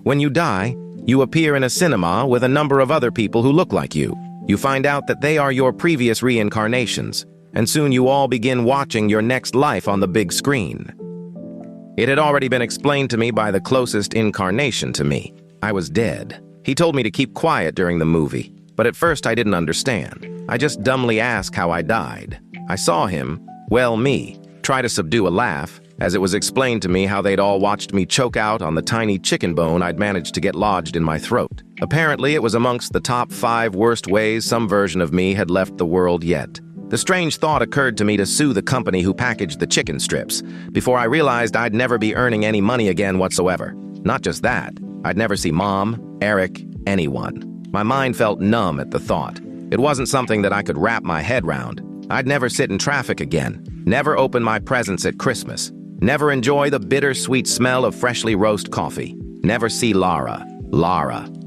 When you die, you appear in a cinema with a number of other people who look like you. You find out that they are your previous reincarnations, and soon you all begin watching your next life on the big screen. It had already been explained to me by the closest incarnation to me. I was dead. He told me to keep quiet during the movie, but at first I didn't understand. I just dumbly asked how I died. I saw him, well, me, try to subdue a laugh, as it was explained to me how they'd all watched me choke out on the tiny chicken bone I'd managed to get lodged in my throat. Apparently, it was amongst the top 5 worst ways some version of me had left the world yet. The strange thought occurred to me to sue the company who packaged the chicken strips, before I realized I'd never be earning any money again whatsoever. Not just that, I'd never see Mom, Eric, anyone. My mind felt numb at the thought. It wasn't something that I could wrap my head round. I'd never sit in traffic again, never open my presents at Christmas, never enjoy the bittersweet smell of freshly roast coffee, never see Lara.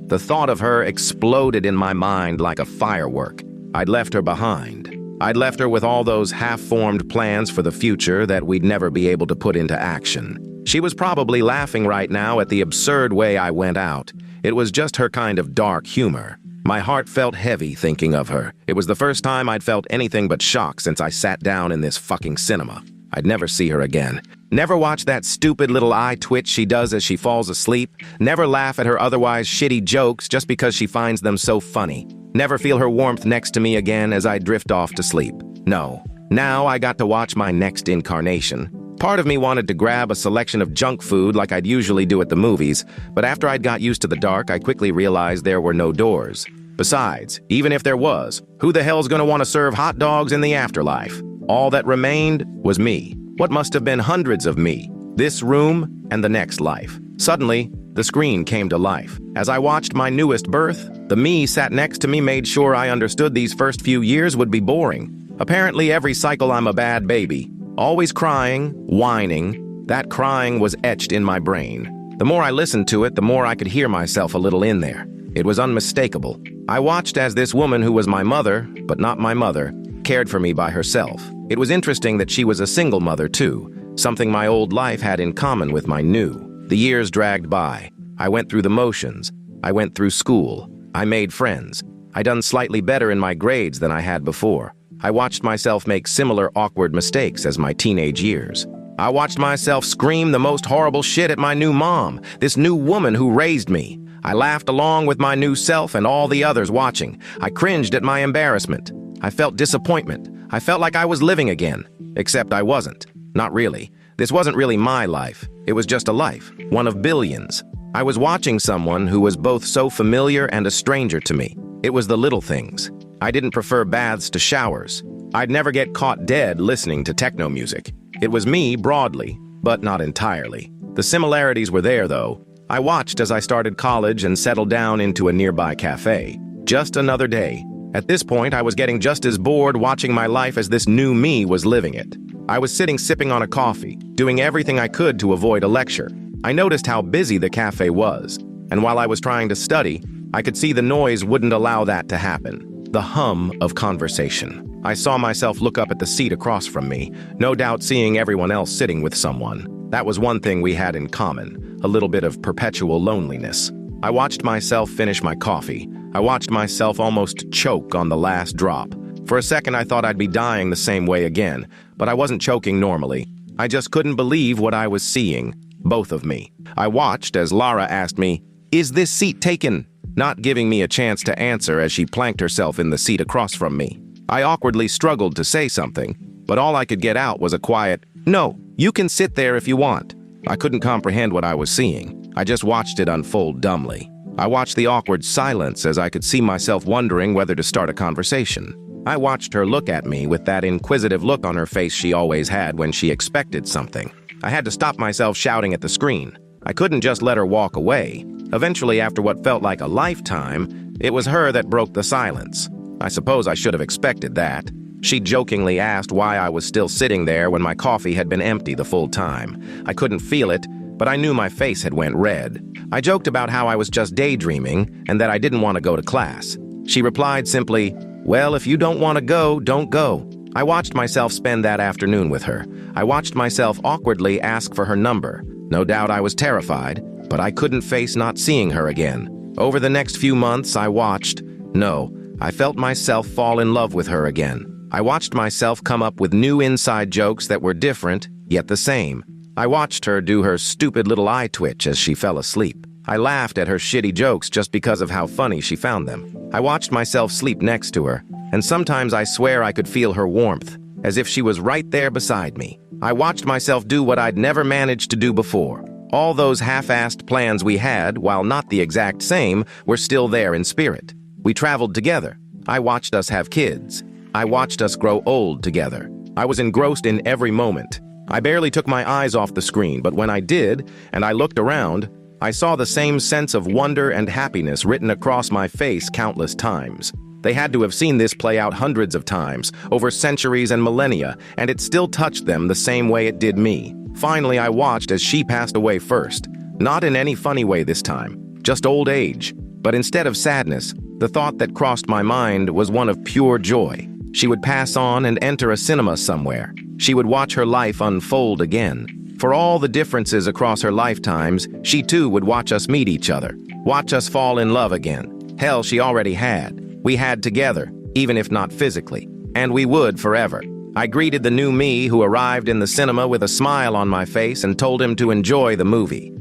The thought of her exploded in my mind like a firework. I'd left her behind. I'd left her with all those half-formed plans for the future that we'd never be able to put into action. She was probably laughing right now at the absurd way I went out. It was just her kind of dark humor. My heart felt heavy thinking of her. It was the first time I'd felt anything but shock since I sat down in this fucking cinema. I'd never see her again. Never watch that stupid little eye twitch she does as she falls asleep. Never laugh at her otherwise shitty jokes just because she finds them so funny. Never feel her warmth next to me again as I drift off to sleep. No. Now I got to watch my next incarnation. Part of me wanted to grab a selection of junk food like I'd usually do at the movies, but after I'd got used to the dark, I quickly realized there were no doors. Besides, even if there was, who the hell's gonna want to serve hot dogs in the afterlife? All that remained was me. What must have been hundreds of me. This room and the next life. Suddenly, the screen came to life. As I watched my newest birth, the me sat next to me made sure I understood these first few years would be boring. Apparently every cycle I'm a bad baby. Always crying, whining. That crying was etched in my brain. The more I listened to it, the more I could hear myself a little in there. It was unmistakable. I watched as this woman who was my mother, but not my mother, cared for me by herself. It was interesting that she was a single mother too, something my old life had in common with my new. The years dragged by. I went through the motions. I went through school. I made friends. I done slightly better in my grades than I had before. I watched myself make similar awkward mistakes as my teenage years. I watched myself scream the most horrible shit at my new mom, this new woman who raised me. I laughed along with my new self and all the others watching. I cringed at my embarrassment. I felt disappointment. I felt like I was living again. Except I wasn't. Not really. This wasn't really my life. It was just a life, one of billions. I was watching someone who was both so familiar and a stranger to me. It was the little things. I didn't prefer baths to showers. I'd never get caught dead listening to techno music. It was me broadly, but not entirely. The similarities were there, though. I watched as I started college and settled down into a nearby cafe. Just another day. At this point, I was getting just as bored watching my life as this new me was living it. I was sitting sipping on a coffee, doing everything I could to avoid a lecture. I noticed how busy the cafe was, and while I was trying to study, I could see the noise wouldn't allow that to happen. The hum of conversation. I saw myself look up at the seat across from me, no doubt seeing everyone else sitting with someone. That was one thing we had in common, a little bit of perpetual loneliness. I watched myself finish my coffee. I watched myself almost choke on the last drop. For a second, I thought I'd be dying the same way again, but I wasn't choking normally. I just couldn't believe what I was seeing, both of me. I watched as Lara asked me, "Is this seat taken?" Not giving me a chance to answer as she planked herself in the seat across from me. I awkwardly struggled to say something, but all I could get out was a quiet, "No, you can sit there if you want." I couldn't comprehend what I was seeing. I just watched it unfold dumbly. I watched the awkward silence as I could see myself wondering whether to start a conversation. I watched her look at me with that inquisitive look on her face she always had when she expected something. I had to stop myself shouting at the screen. I couldn't just let her walk away. Eventually, after what felt like a lifetime, it was her that broke the silence. I suppose I should have expected that. She jokingly asked why I was still sitting there when my coffee had been empty the full time. I couldn't feel it, but I knew my face had went red. I joked about how I was just daydreaming and that I didn't want to go to class. She replied simply, "Well, if you don't want to go, don't go." I watched myself spend that afternoon with her. I watched myself awkwardly ask for her number. No doubt I was terrified. but I couldn't face not seeing her again. Over the next few months, I felt myself fall in love with her again. I watched myself come up with new inside jokes that were different, yet the same. I watched her do her stupid little eye twitch as she fell asleep. I laughed at her shitty jokes just because of how funny she found them. I watched myself sleep next to her, and sometimes I swear I could feel her warmth, as if she was right there beside me. I watched myself do what I'd never managed to do before. All those half-assed plans we had, while not the exact same, were still there in spirit. We traveled together. I watched us have kids. I watched us grow old together. I was engrossed in every moment. I barely took my eyes off the screen, but when I did, and I looked around, I saw the same sense of wonder and happiness written across my face countless times. They had to have seen this play out hundreds of times, over centuries and millennia, and it still touched them the same way it did me. Finally, I watched as she passed away first. Not in any funny way this time, just old age. But instead of sadness, the thought that crossed my mind was one of pure joy. She would pass on and enter a cinema somewhere. She would watch her life unfold again. For all the differences across her lifetimes, she too would watch us meet each other, watch us fall in love again. Hell, she already had. We had together, even if not physically, and we would forever. I greeted the new me who arrived in the cinema with a smile on my face and told him to enjoy the movie.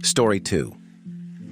Story 2.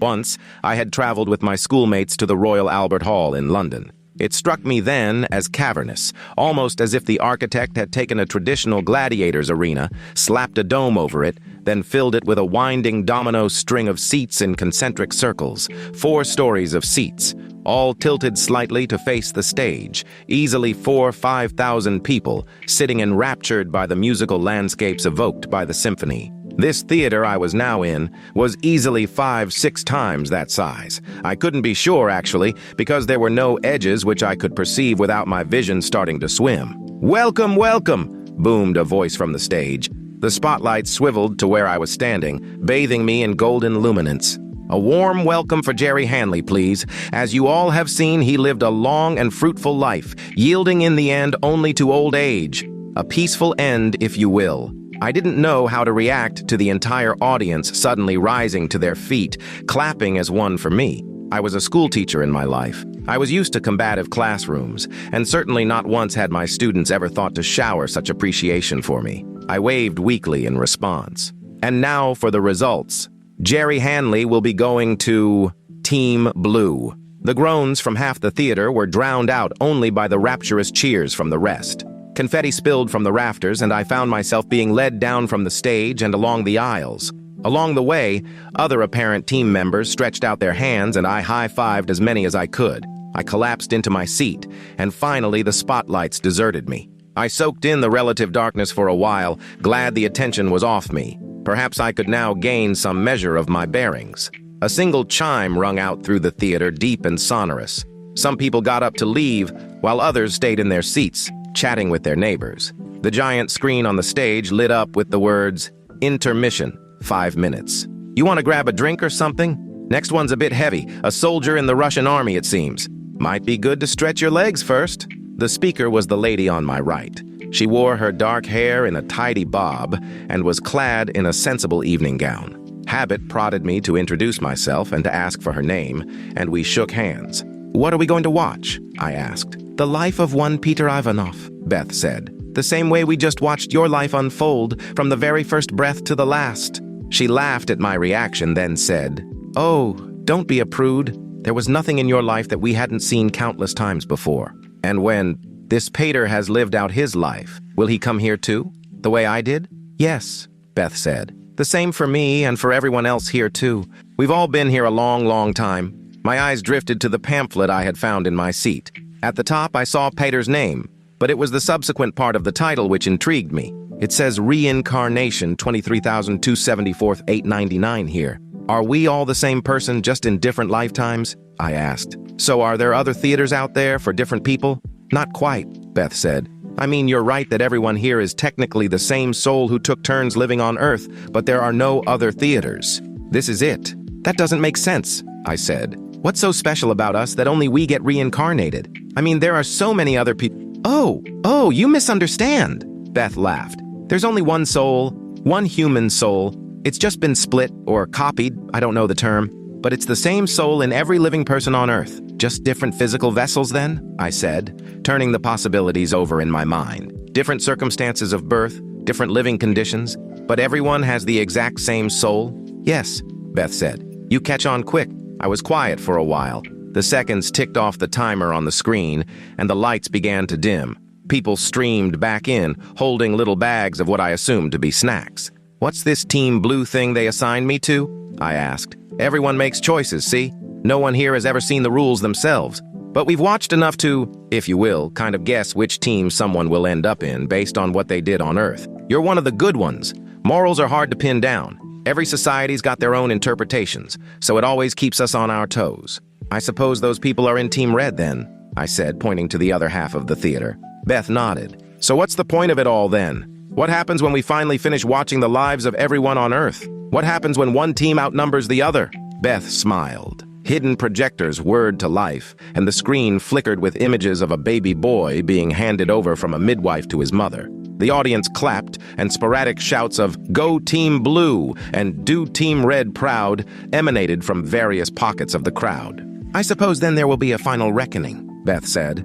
Once, I had traveled with my schoolmates to the Royal Albert Hall in London. It struck me then as cavernous, almost as if the architect had taken a traditional gladiator's arena, slapped a dome over it, then filled it with a winding domino string of seats in concentric circles, 4 stories of seats, all tilted slightly to face the stage, easily 4,000–5,000 people, sitting enraptured by the musical landscapes evoked by the symphony. This theater I was now in was easily 5–6 times that size. I couldn't be sure, actually, because there were no edges which I could perceive without my vision starting to swim. "Welcome, welcome!" boomed a voice from the stage. The spotlight swiveled to where I was standing, bathing me in golden luminance. "A warm welcome for Jerry Hanley, please. As you all have seen, he lived a long and fruitful life, yielding in the end only to old age. A peaceful end, if you will." I didn't know how to react to the entire audience suddenly rising to their feet, clapping as one for me. I was a school teacher in my life. I was used to combative classrooms, and certainly not once had my students ever thought to shower such appreciation for me. I waved weakly in response. And now for the results. Jerry Hanley will be going to Team Blue. The groans from half the theater were drowned out only by the rapturous cheers from the rest. Confetti spilled from the rafters, and I found myself being led down from the stage and along the aisles. Along the way, other apparent team members stretched out their hands, and I high-fived as many as I could. I collapsed into my seat, and finally the spotlights deserted me. I soaked in the relative darkness for a while, glad the attention was off me. Perhaps I could now gain some measure of my bearings. A single chime rung out through the theater, deep and sonorous. Some people got up to leave, while others stayed in their seats, chatting with their neighbors. The giant screen on the stage lit up with the words, "Intermission, 5 minutes. You want to grab a drink or something? Next one's a bit heavy, a soldier in the Russian army, it seems. Might be good to stretch your legs first." The speaker was the lady on my right. She wore her dark hair in a tidy bob and was clad in a sensible evening gown. Habit prodded me to introduce myself and to ask for her name, and we shook hands. "What are we going to watch?" I asked. "The life of one Peter Ivanov," Beth said. "The same way we just watched your life unfold, from the very first breath to the last." She laughed at my reaction, then said, "Oh, don't be a prude. There was nothing in your life that we hadn't seen countless times before. And when this Peter has lived out his life, will he come here too? The way I did?" "Yes," Beth said. "The same for me and for everyone else here too. We've all been here a long, long time." My eyes drifted to the pamphlet I had found in my seat. At the top, I saw Peter's name, but it was the subsequent part of the title which intrigued me. It says Reincarnation 23,274,899 here. "Are we all the same person, just in different lifetimes?" I asked. "So are there other theaters out there for different people?" "Not quite," Beth said. "I mean, you're right that everyone here is technically the same soul who took turns living on Earth, but there are no other theaters. This is it." "That doesn't make sense," I said. "What's so special about us that only we get reincarnated? I mean, there are so many other people." Oh, you misunderstand," Beth laughed. There's only one soul, one human soul. It's just been split or copied, I don't know the term, but it's the same soul in every living person on Earth. Just different physical vessels then? I said, turning the possibilities over in my mind. Different circumstances of birth, different living conditions, but everyone has the exact same soul? Yes, Beth said. You catch on quick. I was quiet for a while. The seconds ticked off the timer on the screen, and the lights began to dim. People streamed back in, holding little bags of what I assumed to be snacks. What's this Team Blue thing they assigned me to? I asked. Everyone makes choices, see? No one here has ever seen the rules themselves. But we've watched enough to, if you will, kind of guess which team someone will end up in based on what they did on Earth. You're one of the good ones. Morals are hard to pin down. Every society's got their own interpretations, so it always keeps us on our toes. I suppose those people are in Team Red then, I said, pointing to the other half of the theater. Beth nodded. So what's the point of it all then? What happens when we finally finish watching the lives of everyone on Earth? What happens when one team outnumbers the other? Beth smiled. Hidden projectors whirred to life, and the screen flickered with images of a baby boy being handed over from a midwife to his mother. The audience clapped, and sporadic shouts of "Go Team Blue" and "Do Team Red Proud" emanated from various pockets of the crowd. I suppose then there will be a final reckoning, Beth said.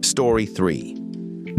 Story 3.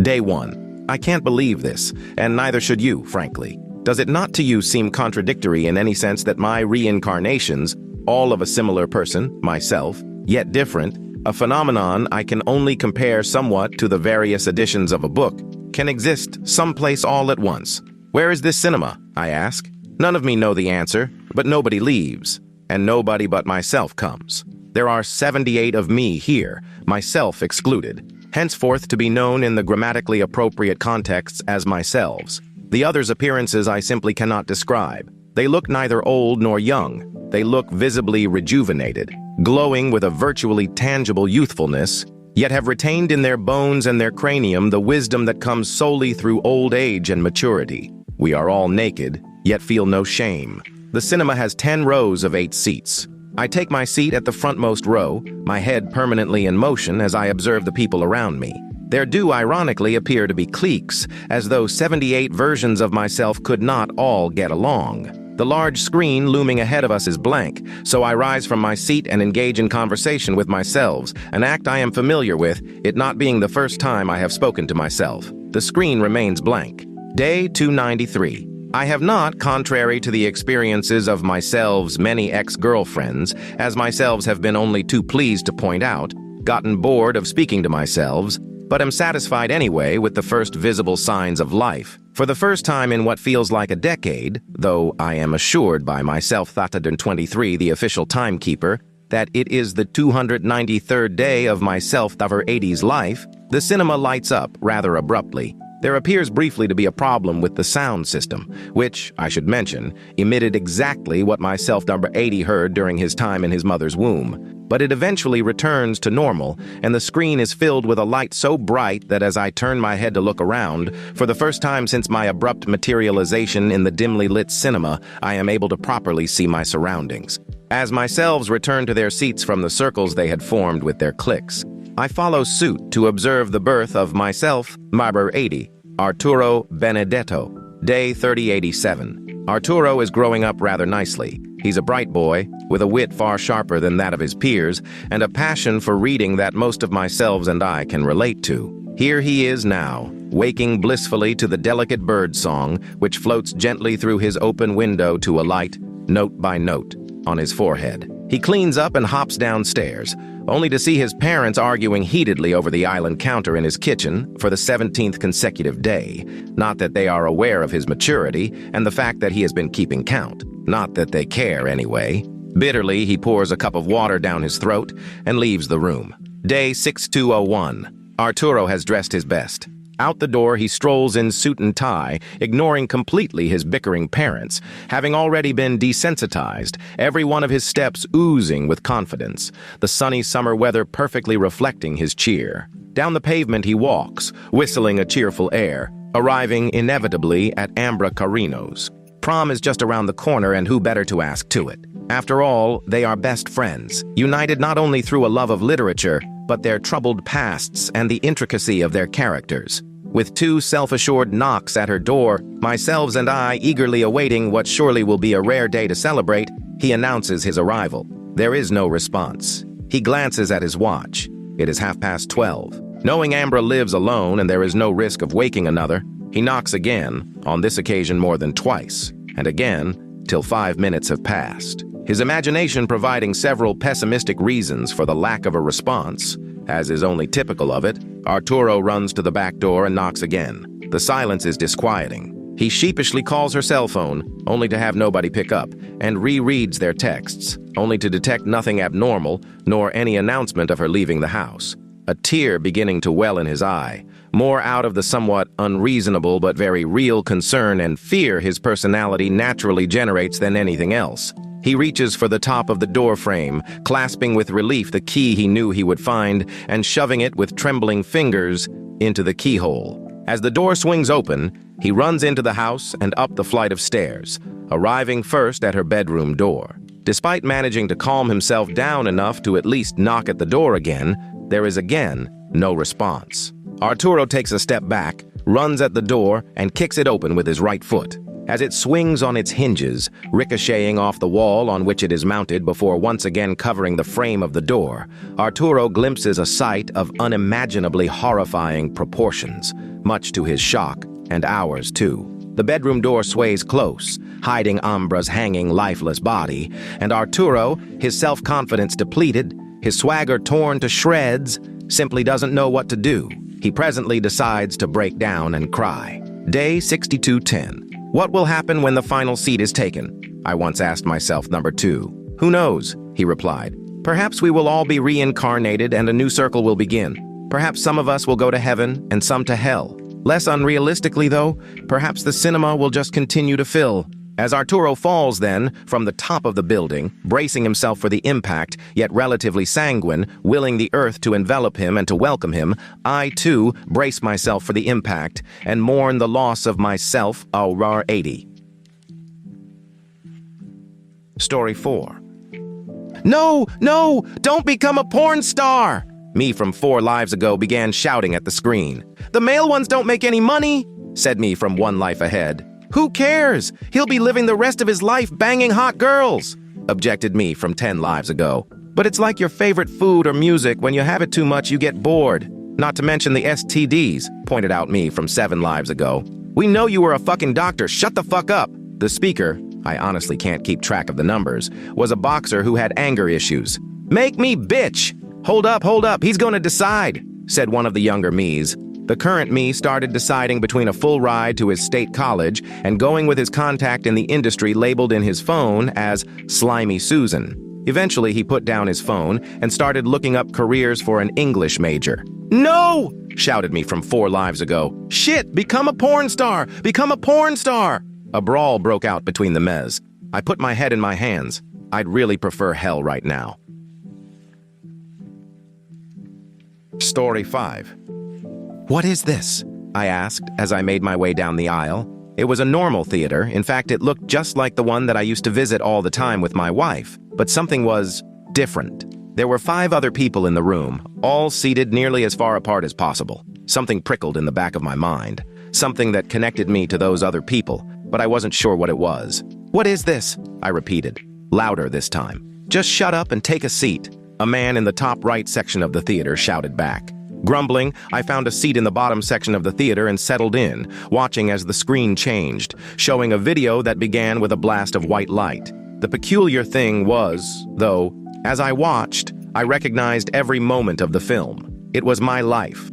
Day 1. I can't believe this, and neither should you, frankly. Does it not to you seem contradictory in any sense that my reincarnations, all of a similar person, myself, yet different, a phenomenon I can only compare somewhat to the various editions of a book, can exist someplace all at once? Where is this cinema? I ask. None of me know the answer, but nobody leaves, and nobody but myself comes. There are 78 of me here, myself excluded, henceforth to be known in the grammatically appropriate contexts as myselves. The others' appearances I simply cannot describe. They look neither old nor young. They look visibly rejuvenated, glowing with a virtually tangible youthfulness, yet have retained in their bones and their cranium the wisdom that comes solely through old age and maturity. We are all naked, yet feel no shame. The cinema has 10 rows of 8 seats. I take my seat at the frontmost row, my head permanently in motion as I observe the people around me. There do ironically appear to be cliques, as though 78 versions of myself could not all get along. The large screen looming ahead of us is blank, so I rise from my seat and engage in conversation with myself, an act I am familiar with, it not being the first time I have spoken to myself. The screen remains blank. Day 293. I have not, contrary to the experiences of myself's many ex-girlfriends, as myselves have been only too pleased to point out, gotten bored of speaking to myselves, but am satisfied anyway with the first visible signs of life. For the first time in what feels like a decade, though I am assured by myself 23, the official timekeeper, that it is the 293rd day of myself 80's life, the cinema lights up rather abruptly. There appears briefly to be a problem with the sound system, which, I should mention, emitted exactly what myself 80 heard during his time in his mother's womb. But it eventually returns to normal, and the screen is filled with a light so bright that as I turn my head to look around, for the first time since my abrupt materialization in the dimly lit cinema, I am able to properly see my surroundings. As myselves return to their seats from the circles they had formed with their cliques, I follow suit to observe the birth of myself, number 80, Arturo Benedetto, day 3087. Arturo is growing up rather nicely. He's a bright boy, with a wit far sharper than that of his peers, and a passion for reading that most of myselves and I can relate to. Here he is now, waking blissfully to the delicate bird song, which floats gently through his open window to alight, note by note, on his forehead. He cleans up and hops downstairs, only to see his parents arguing heatedly over the island counter in his kitchen for the 17th consecutive day. Not that they are aware of his maturity and the fact that he has been keeping count. Not that they care, anyway. Bitterly, he pours a cup of water down his throat and leaves the room. Day 6201. Arturo has dressed his best. Out the door, he strolls in suit and tie, ignoring completely his bickering parents, having already been desensitized, every one of his steps oozing with confidence, the sunny summer weather perfectly reflecting his cheer. Down the pavement he walks, whistling a cheerful air, arriving inevitably at Ambra Carino's. Prom is just around the corner, and who better to ask to it? After all, they are best friends, united not only through a love of literature, but their troubled pasts and the intricacy of their characters. With 2 self-assured knocks at her door, myself and I eagerly awaiting what surely will be a rare day to celebrate, he announces his arrival. There is no response. He glances at his watch. It is 12:30. Knowing Ambra lives alone and there is no risk of waking another, he knocks again, on this occasion more than twice, and again, till 5 minutes have passed. His imagination providing several pessimistic reasons for the lack of a response. As is only typical of it, Arturo runs to the back door and knocks again. The silence is disquieting. He sheepishly calls her cell phone, only to have nobody pick up, and rereads their texts, only to detect nothing abnormal, nor any announcement of her leaving the house. A tear beginning to well in his eye, more out of the somewhat unreasonable but very real concern and fear his personality naturally generates than anything else. He reaches for the top of the door frame, clasping with relief the key he knew he would find, and shoving it with trembling fingers into the keyhole. As the door swings open, he runs into the house and up the flight of stairs, arriving first at her bedroom door. Despite managing to calm himself down enough to at least knock at the door again, there is again no response. Arturo takes a step back, runs at the door, and kicks it open with his right foot. As it swings on its hinges, ricocheting off the wall on which it is mounted before once again covering the frame of the door, Arturo glimpses a sight of unimaginably horrifying proportions, much to his shock, and ours too. The bedroom door sways close, hiding Ambra's hanging, lifeless body, and Arturo, his self-confidence depleted, his swagger torn to shreds, simply doesn't know what to do. He presently decides to break down and cry. Day 6210. What will happen when the final seat is taken? I once asked myself, number 2. Who knows? He replied. Perhaps we will all be reincarnated and a new circle will begin. Perhaps some of us will go to heaven and some to hell. Less unrealistically, though, perhaps the cinema will just continue to fill. As Arturo falls then, from the top of the building, bracing himself for the impact, yet relatively sanguine, willing the earth to envelop him and to welcome him, I, too, brace myself for the impact and mourn the loss of myself, Aurar 80. Story 4. No! No! Don't become a porn star! Me from 4 lives ago began shouting at the screen. The male ones don't make any money, said me from 1 life ahead. Who cares? He'll be living the rest of his life banging hot girls, objected me from 10 lives ago. But it's like your favorite food or music. When you have it too much, you get bored. Not to mention the STDs, pointed out me from 7 lives ago. We know you were a fucking doctor. Shut the fuck up. The speaker, I honestly can't keep track of the numbers, was a boxer who had anger issues. Make me bitch. Hold up. He's gonna decide, said one of the younger me's. The current me started deciding between a full ride to his state college and going with his contact in the industry labeled in his phone as Slimy Susan. Eventually, he put down his phone and started looking up careers for an English major. No! Shouted me from 4 lives ago. Shit, become a porn star! Become a porn star! A brawl broke out between the mez. I put my head in my hands. I'd really prefer hell right now. Story 5. What is this? I asked as I made my way down the aisle. It was a normal theater. In fact, it looked just like the one that I used to visit all the time with my wife. But something was different. There were 5 other people in the room, all seated nearly as far apart as possible. Something prickled in the back of my mind. Something that connected me to those other people, but I wasn't sure what it was. What is this? I repeated, louder this time. Just shut up and take a seat. A man in the top right section of the theater shouted back. Grumbling, I found a seat in the bottom section of the theater and settled in, watching as the screen changed, showing a video that began with a blast of white light. The peculiar thing was, though, as I watched, I recognized every moment of the film. It was my life,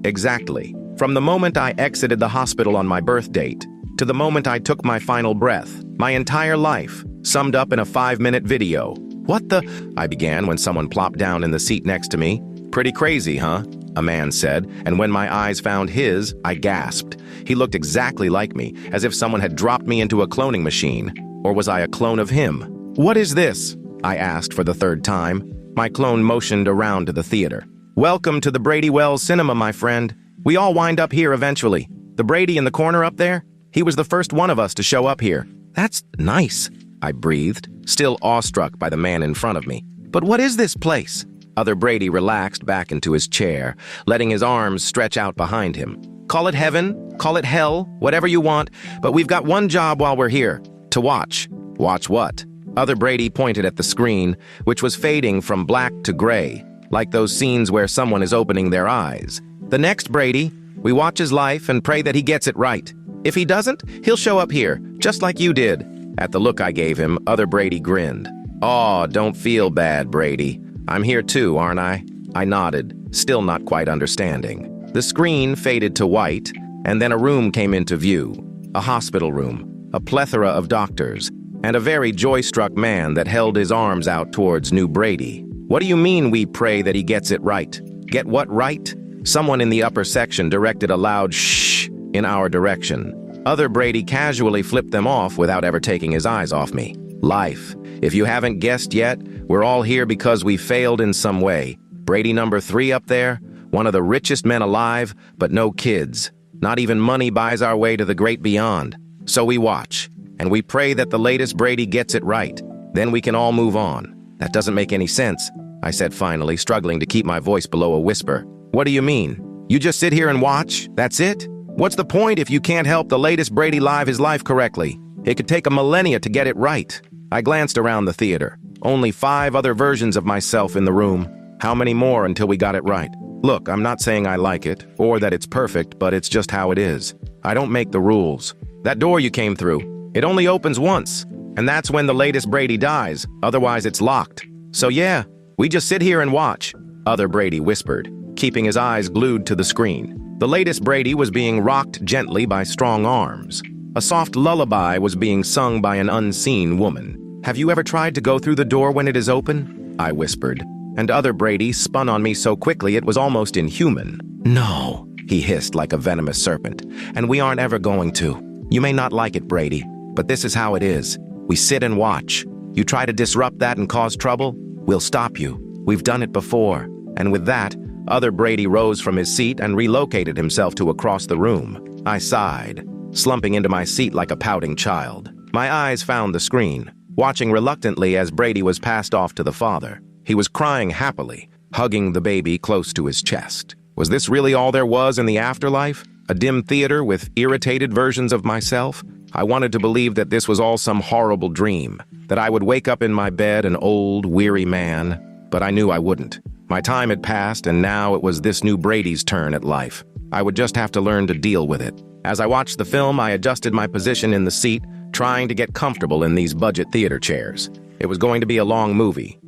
exactly. From the moment I exited the hospital on my birth date, to the moment I took my final breath, my entire life, summed up in a 5-minute video. What the? I began when someone plopped down in the seat next to me. Pretty crazy, huh? A man said, and when my eyes found his, I gasped. He looked exactly like me, as if someone had dropped me into a cloning machine. Or was I a clone of him? What is this? I asked for the 3rd time. My clone motioned around to the theater. Welcome to the Brady Wells Cinema, my friend. We all wind up here eventually. The Brady in the corner up there? He was the first one of us to show up here. That's nice, I breathed, still awestruck by the man in front of me. But what is this place? Other Brady relaxed back into his chair, letting his arms stretch out behind him. Call it heaven, call it hell, whatever you want, but we've got one job while we're here, to watch. Watch what? Other Brady pointed at the screen, which was fading from black to gray, like those scenes where someone is opening their eyes. The next Brady, we watch his life and pray that he gets it right. If he doesn't, he'll show up here, just like you did. At the look I gave him, Other Brady grinned. "Aw, don't feel bad, Brady. I'm here too, aren't I?" I nodded, still not quite understanding. The screen faded to white, and then a room came into view. A hospital room, a plethora of doctors, and a very joy-struck man that held his arms out towards new Brady. "What do you mean we pray that he gets it right? Get what right?" Someone in the upper section directed a loud shh in our direction. Other Brady casually flipped them off without ever taking his eyes off me. Life. If you haven't guessed yet, we're all here because we failed in some way. Brady number 3 up there, one of the richest men alive, but no kids. Not even money buys our way to the great beyond. So we watch, and we pray that the latest Brady gets it right. Then we can all move on. That doesn't make any sense, I said finally, struggling to keep my voice below a whisper. "What do you mean? You just sit here and watch? That's it? What's the point if you can't help the latest Brady live his life correctly? It could take a millennia to get it right." I glanced around the theater. Only 5 other versions of myself in the room. How many more until we got it right? Look, I'm not saying I like it, or that it's perfect, but it's just how it is. I don't make the rules. That door you came through, it only opens once, and that's when the latest Brady dies, otherwise it's locked. So yeah, we just sit here and watch, Other Brady whispered, keeping his eyes glued to the screen. The latest Brady was being rocked gently by strong arms. A soft lullaby was being sung by an unseen woman. "Have you ever tried to go through the door when it is open?" I whispered, and Other Brady spun on me so quickly it was almost inhuman. "No," he hissed like a venomous serpent, "and we aren't ever going to. You may not like it, Brady, but this is how it is. We sit and watch. You try to disrupt that and cause trouble, we'll stop you. We've done it before." And with that, Other Brady rose from his seat and relocated himself to across the room. I sighed, slumping into my seat like a pouting child. My eyes found the screen, watching reluctantly as Brady was passed off to the father. He was crying happily, hugging the baby close to his chest. Was this really all there was in the afterlife? A dim theater with irritated versions of myself? I wanted to believe that this was all some horrible dream, that I would wake up in my bed an old, weary man, but I knew I wouldn't. My time had passed, and now it was this new Brady's turn at life. I would just have to learn to deal with it. As I watched the film, I adjusted my position in the seat, trying to get comfortable in these budget theater chairs. It was going to be a long movie.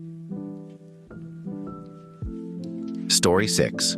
Story 6.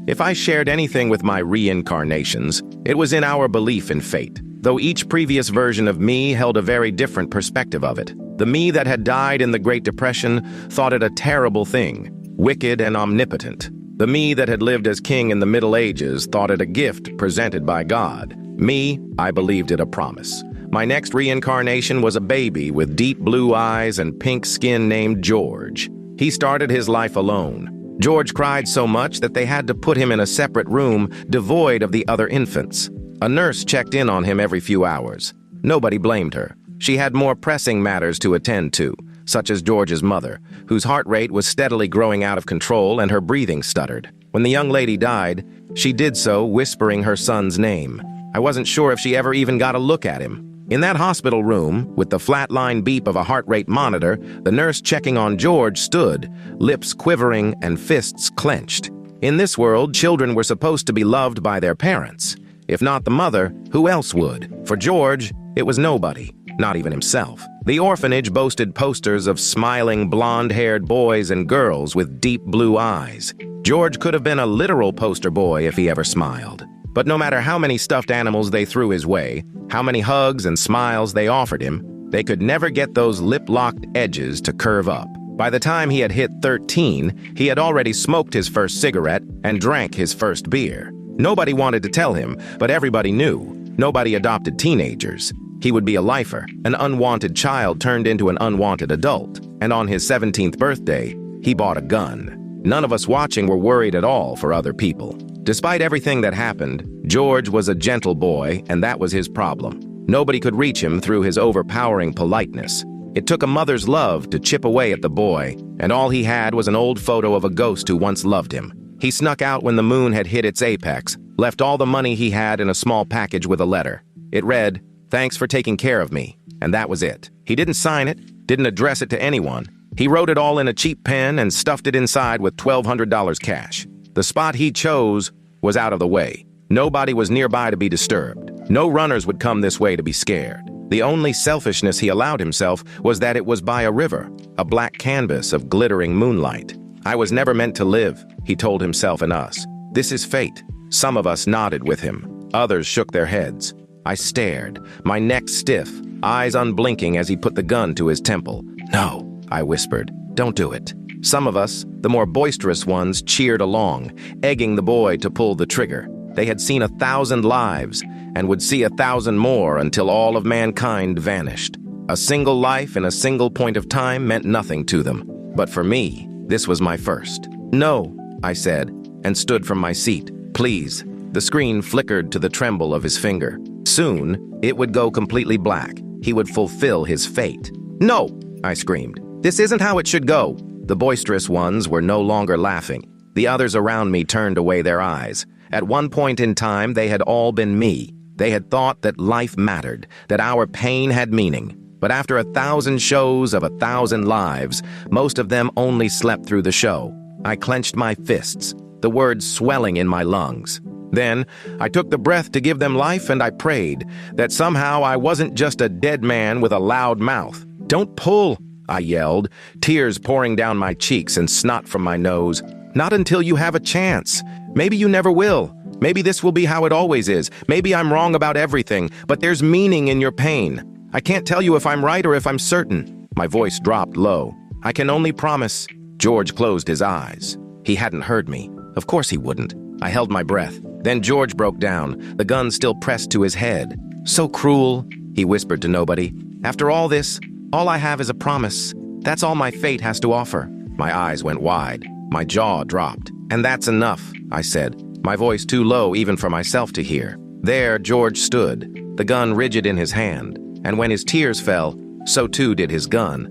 If I shared anything with my reincarnations, it was in our belief in fate, though each previous version of me held a very different perspective of it. The me that had died in the Great Depression thought it a terrible thing, wicked and omnipotent. The me that had lived as king in the Middle Ages thought it a gift presented by God. Me, I believed it a promise. My next reincarnation was a baby with deep blue eyes and pink skin named George. He started his life alone. George cried so much that they had to put him in a separate room devoid of the other infants. A nurse checked in on him every few hours. Nobody blamed her. She had more pressing matters to attend to, such as George's mother, whose heart rate was steadily growing out of control and her breathing stuttered. When the young lady died, she did so whispering her son's name. I wasn't sure if she ever even got a look at him. In that hospital room, with the flatline beep of a heart rate monitor, the nurse checking on George stood, lips quivering and fists clenched. In this world, children were supposed to be loved by their parents. If not the mother, who else would? For George, it was nobody, not even himself. The orphanage boasted posters of smiling blonde-haired boys and girls with deep blue eyes. George could have been a literal poster boy if he ever smiled. But no matter how many stuffed animals they threw his way, how many hugs and smiles they offered him, they could never get those lip-locked edges to curve up. By the time he had hit 13, he had already smoked his first cigarette and drank his first beer. Nobody wanted to tell him, but everybody knew. Nobody adopted teenagers. He would be a lifer, an unwanted child turned into an unwanted adult. And on his 17th birthday, he bought a gun. None of us watching were worried at all for other people. Despite everything that happened, George was a gentle boy, and that was his problem. Nobody could reach him through his overpowering politeness. It took a mother's love to chip away at the boy, and all he had was an old photo of a ghost who once loved him. He snuck out when the moon had hit its apex, left all the money he had in a small package with a letter. It read, "Thanks for taking care of me," and that was it. He didn't sign it, didn't address it to anyone. He wrote it all in a cheap pen and stuffed it inside with $1,200 cash. The spot he chose was out of the way. Nobody was nearby to be disturbed. No runners would come this way to be scared. The only selfishness he allowed himself was that it was by a river, a black canvas of glittering moonlight. I was never meant to live, he told himself and us. This is fate. Some of us nodded with him. Others shook their heads. I stared, my neck stiff, eyes unblinking as he put the gun to his temple. "No," I whispered, "don't do it." Some of us, the more boisterous ones, cheered along, egging the boy to pull the trigger. They had seen 1,000 lives and would see 1,000 more until all of mankind vanished. A single life in a single point of time meant nothing to them. But for me, this was my first. "No," I said, and stood from my seat. "Please." The screen flickered to the tremble of his finger. Soon, it would go completely black. He would fulfill his fate. "No!" I screamed. "This isn't how it should go." The boisterous ones were no longer laughing. The others around me turned away their eyes. At one point in time, they had all been me. They had thought that life mattered, that our pain had meaning. But after 1,000 shows of 1,000 lives, most of them only slept through the show. I clenched my fists, the words swelling in my lungs. Then, I took the breath to give them life, and I prayed that somehow I wasn't just a dead man with a loud mouth. "Don't pull," I yelled, tears pouring down my cheeks and snot from my nose. "Not until you have a chance. Maybe you never will. Maybe this will be how it always is. Maybe I'm wrong about everything, but there's meaning in your pain. I can't tell you if I'm right or if I'm certain." My voice dropped low. "I can only promise." George closed his eyes. He hadn't heard me. Of course he wouldn't. I held my breath. Then George broke down, the gun still pressed to his head. "So cruel," he whispered to nobody. "After all this, all I have is a promise. That's all my fate has to offer." My eyes went wide. My jaw dropped. "And that's enough," I said, my voice too low even for myself to hear. There George stood, the gun rigid in his hand, and when his tears fell, so too did his gun.